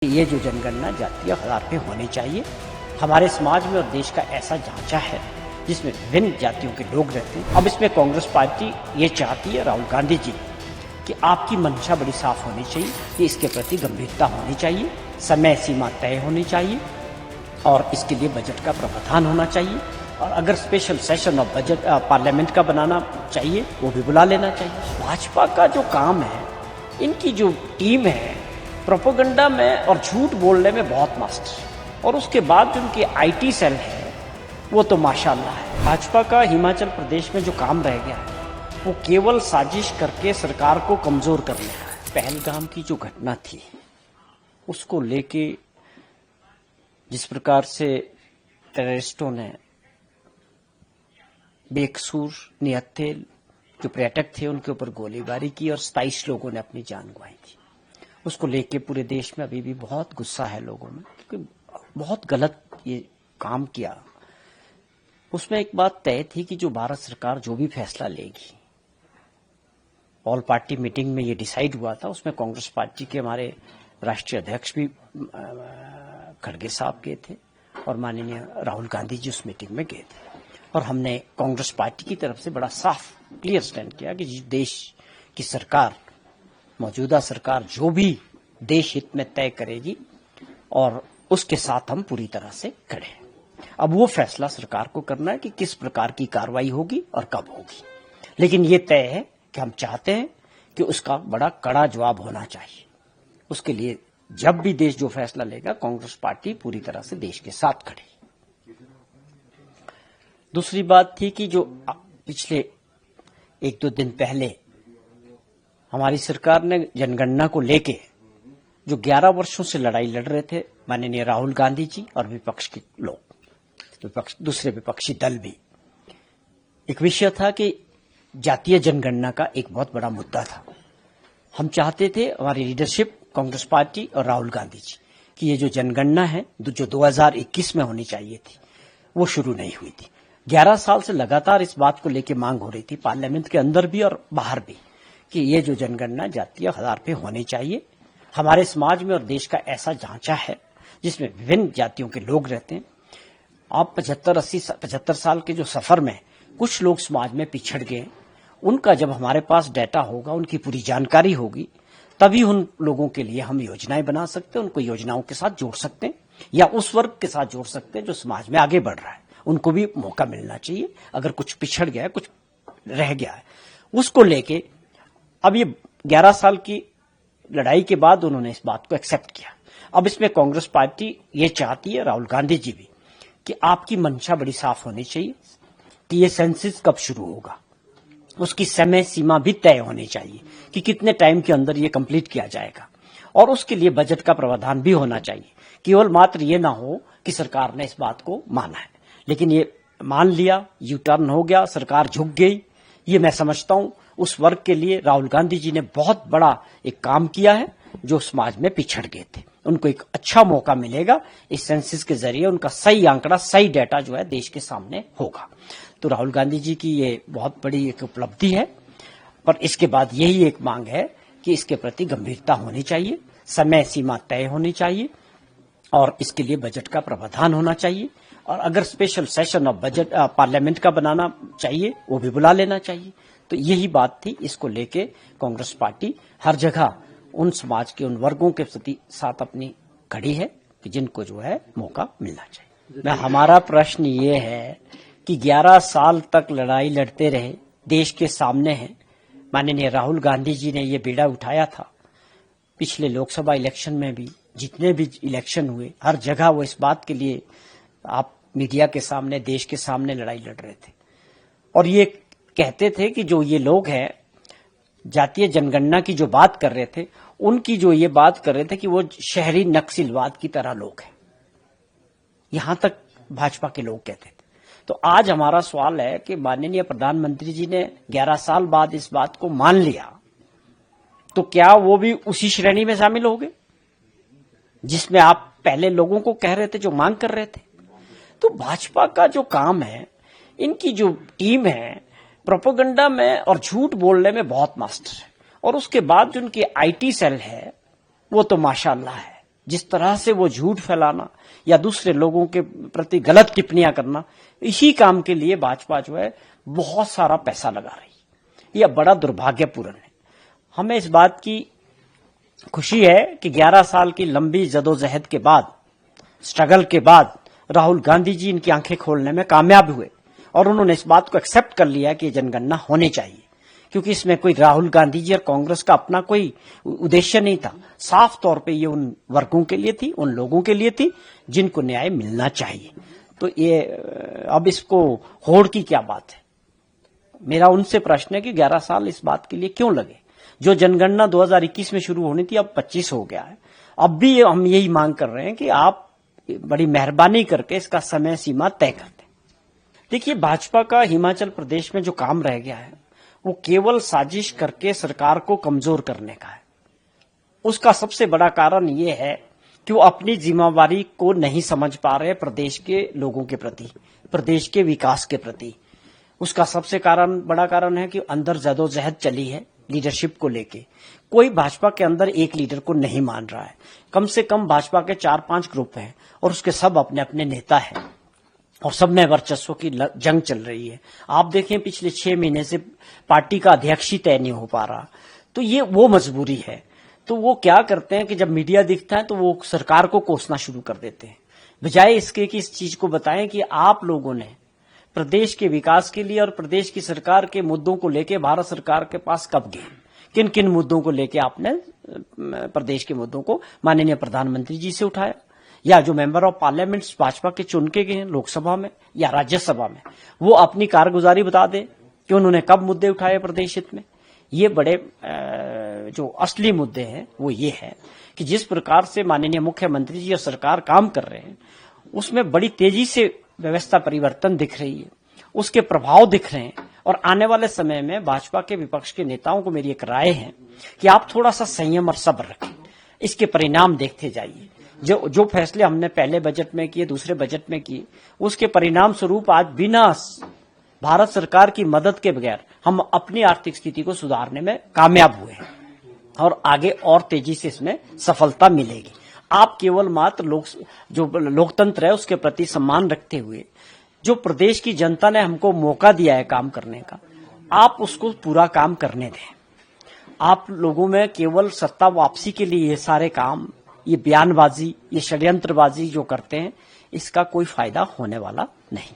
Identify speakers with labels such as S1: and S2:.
S1: ये जो जनगणना जातीय आधार पे होनी चाहिए। हमारे समाज में और देश का ऐसा ढांचा है जिसमें विभिन्न जातियों के लोग रहते हैं। अब इसमें कांग्रेस पार्टी ये चाहती है, राहुल गांधी जी, कि आपकी मंशा बड़ी साफ होनी चाहिए कि इसके प्रति गंभीरता होनी चाहिए, समय सीमा तय होनी चाहिए और इसके लिए बजट का प्रावधान होना चाहिए। और अगर special session of budget parliament का बनाना चाहिए वो भी बुला लेना चाहिए। भाजपा का जो काम है, इनकी जो टीम है, प्रोपेगेंडा में और झूठ बोलने में बहुत मास्टर, और उसके बाद जो उनके आईटी सेल है वो तो माशाल्लाह है। भाजपा का हिमाचल प्रदेश में जो काम रह गया है वो केवल साजिश करके सरकार को कमजोर करने का है। पहलगाम की जो घटना थी उसको लेके जिस प्रकार से टेररिस्टों ने बेकसूर निहत्थे जो पर्यटक थे उनके ऊपर गोलीबारी की और 27 लोगों ने अपनी जान गंवाई थी, उसको लेके पूरे देश में अभी भी बहुत गुस्सा है लोगों में, क्योंकि बहुत गलत ये काम किया। उसमें एक बात तय थी कि जो भारत सरकार जो भी फैसला लेगी, ऑल पार्टी मीटिंग में ये डिसाइड हुआ था, उसमें कांग्रेस पार्टी के हमारे राष्ट्रीय अध्यक्ष भी खड़गे साहब गए थे और माननीय राहुल गांधी जी उस मीटिंग में गए थे, और हमने कांग्रेस पार्टी की तरफ से बड़ा साफ क्लियर स्टैंड किया कि देश की सरकार, मौजूदा सरकार जो भी देश हित में तय करेगी और उसके साथ हम पूरी तरह से खड़े हैं। अब वो फैसला सरकार को करना है कि किस प्रकार की कार्रवाई होगी और कब होगी, लेकिन ये तय है कि हम चाहते हैं कि उसका बड़ा कड़ा जवाब होना चाहिए। उसके लिए जब भी देश जो फैसला लेगा, कांग्रेस पार्टी पूरी तरह से देश के साथ खड़ी। दूसरी बात थी कि जो पिछले 1-2 दिन पहले हमारी सरकार ने जनगणना को लेके जो 11 वर्षों से लड़ाई लड़ रहे थे माननीय राहुल गांधी जी और विपक्ष के लोग, दूसरे विपक्षी दल भी, एक विषय था कि जातीय जनगणना का एक बहुत बड़ा मुद्दा था। हम चाहते थे, हमारी लीडरशिप कांग्रेस पार्टी और राहुल गांधी जी, कि ये जो जनगणना है जो 2021 में होनी चाहिए थी वो शुरू नहीं हुई थी। 11 साल से लगातार इस बात को लेकर मांग हो रही थी पार्लियामेंट के अंदर भी और बाहर भी कि ये जो जनगणना जातीय आधार पे होनी चाहिए। हमारे समाज में और देश का ऐसा ढांचा है जिसमें विभिन्न जातियों के लोग रहते हैं। आप 75 साल के जो सफर में कुछ लोग समाज में पिछड़ गए, उनका जब हमारे पास डाटा होगा, उनकी पूरी जानकारी होगी, तभी उन लोगों के लिए हम योजनाएं बना सकते हैं, उनको योजनाओं के साथ जोड़ सकते हैं या उस वर्ग के साथ जोड़ सकते हैं जो समाज में आगे बढ़ रहा है। उनको भी मौका मिलना चाहिए। अगर कुछ पिछड़ गया है, कुछ रह गया है, उसको लेके अब ये 11 साल की लड़ाई के बाद उन्होंने इस बात को एक्सेप्ट किया। अब इसमें कांग्रेस पार्टी ये चाहती है, राहुल गांधी जी भी, कि आपकी मंशा बड़ी साफ होनी चाहिए कि ये सेंसस कब शुरू होगा, उसकी समय सीमा भी तय होनी चाहिए कि कितने टाइम के अंदर ये कंप्लीट किया जाएगा, और उसके लिए बजट का प्रावधान भी होना चाहिए। केवल मात्र ये ना हो कि सरकार ने इस बात को माना है, लेकिन ये मान लिया, यू टर्न हो गया, सरकार झुक गई। ये मैं समझता हूं उस वर्ग के लिए राहुल गांधी जी ने बहुत बड़ा एक काम किया है जो समाज में पिछड़ गए थे। उनको एक अच्छा मौका मिलेगा इस सेंसस के जरिए, उनका सही आंकड़ा, सही डाटा जो है देश के सामने होगा। तो राहुल गांधी जी की ये बहुत बड़ी एक उपलब्धि है, पर इसके बाद यही एक मांग है कि इसके प्रति गंभीरता होनी चाहिए, समय सीमा तय होनी चाहिए और इसके लिए बजट का प्रावधान होना चाहिए। और अगर special session of budget parliament का बनाना चाहिए वो भी बुला लेना चाहिए। तो यही बात थी, इसको लेके कांग्रेस पार्टी हर जगह उन समाज के, उन वर्गों के प्रति साथ अपनी खड़ी है कि जिनको जो है मौका मिलना चाहिए। हमारा प्रश्न ये है कि 11 साल तक लड़ाई लड़ते रहे, देश के सामने है। माननीय राहुल गांधी जी ने ये बीड़ा उठाया था। पिछले लोकसभा इलेक्शन में भी, जितने भी इलेक्शन हुए, हर जगह वो इस बात के लिए आप मीडिया के सामने, देश के सामने लड़ाई लड़ रहे थे और ये कहते थे कि जो ये लोग हैं जातीय जनगणना की जो बात कर रहे थे, उनकी जो ये बात कर रहे थे कि वो शहरी नक्सलवाद की तरह लोग हैं, यहां तक भाजपा के लोग कहते थे। तो आज हमारा सवाल है कि माननीय प्रधानमंत्री जी ने 11 साल बाद इस बात को मान लिया, तो क्या वो भी उसी श्रेणी में शामिल हो गए जिसमें आप पहले लोगों को कह रहे थे, जो मांग कर रहे थे? तो भाजपा का जो काम है, इनकी जो टीम है, प्रोपेगेंडा में और झूठ बोलने में बहुत मास्टर है, और उसके बाद जो उनकी आईटी सेल है वो तो माशाल्लाह है। जिस तरह से वो झूठ फैलाना या दूसरे लोगों के प्रति गलत टिप्पणियां करना, इसी काम के लिए भाजपा जो है बहुत सारा पैसा लगा रही है। यह बड़ा दुर्भाग्यपूर्ण है। हमें इस बात की खुशी है कि 11 साल की लंबी जदोजहद के बाद, स्ट्रगल के बाद राहुल गांधी जी इनकी आंखें खोलने में कामयाब हुए और उन्होंने इस बात को एक्सेप्ट कर लिया कि ये जनगणना होनी चाहिए, क्योंकि इसमें कोई राहुल गांधी जी और कांग्रेस का अपना कोई उद्देश्य नहीं था। साफ तौर पे ये उन वर्गों के लिए थी, उन लोगों के लिए थी जिनको न्याय मिलना चाहिए। तो ये अब इसको होड़ की क्या बात है? मेरा उनसे प्रश्न है कि 11 साल इस बात के लिए क्यों लगे? जो जनगणना 2021 में शुरू होनी थी अब 25 हो गया है। अब भी हम यही मांग कर रहे हैं कि आप बड़ी मेहरबानी करके इसका समय सीमा तय कर दें। देखिए, भाजपा का हिमाचल प्रदेश में जो काम रह गया है वो केवल साजिश करके सरकार को कमजोर करने का है। उसका सबसे बड़ा कारण ये है कि वो अपनी जिम्मेवारी को नहीं समझ पा रहे प्रदेश के लोगों के प्रति, प्रदेश के विकास के प्रति। उसका सबसे बड़ा कारण है कि अंदर जदोजहद चली है लीडरशिप को लेके। कोई भाजपा के अंदर एक लीडर को नहीं मान रहा है। कम से कम भाजपा के 4-5 ग्रुप हैं और उसके सब अपने अपने नेता हैं और सब में वर्चस्व की जंग चल रही है। आप देखें, पिछले 6 महीने से पार्टी का अध्यक्ष ही तय नहीं हो पा रहा। तो ये वो मजबूरी है। तो वो क्या करते हैं कि जब मीडिया दिखता है तो वो सरकार को कोसना शुरू कर देते हैं, बजाय इसके कि इस चीज को बताएं कि आप लोगों ने प्रदेश के विकास के लिए और प्रदेश की सरकार के मुद्दों को लेके भारत सरकार के पास कब गए, किन किन मुद्दों को लेके आपने प्रदेश के मुद्दों को माननीय प्रधानमंत्री जी से उठाया, या जो मेंबर ऑफ पार्लियामेंट भाजपा के चुन के गए हैं लोकसभा में या राज्यसभा में, वो अपनी कारगुजारी बता दे कि उन्होंने कब मुद्दे उठाए प्रदेश हित में। ये बड़े जो असली मुद्दे हैं वो ये है कि जिस प्रकार से माननीय मुख्यमंत्री जी और सरकार काम कर रहे हैं उसमें बड़ी तेजी से व्यवस्था परिवर्तन दिख रही है, उसके प्रभाव दिख रहे हैं। और आने वाले समय में भाजपा के विपक्ष के नेताओं को मेरी एक राय है कि आप थोड़ा सा संयम और सब्र रखें, इसके परिणाम देखते जाइए। जो फैसले हमने पहले बजट में किए, दूसरे बजट में किए, उसके परिणाम स्वरूप आज बिना भारत सरकार की मदद के बगैर हम अपनी आर्थिक स्थिति को सुधारने में कामयाब हुए हैं और आगे और तेजी से इसमें सफलता मिलेगी। आप केवल मात्र जो लोकतंत्र है उसके प्रति सम्मान रखते हुए, जो प्रदेश की जनता ने हमको मौका दिया है काम करने का, आप उसको पूरा काम करने दें। आप लोगों में केवल सत्ता वापसी के लिए ये सारे काम, ये बयानबाजी, ये षड्यंत्रबाजी जो करते हैं, इसका कोई फायदा होने वाला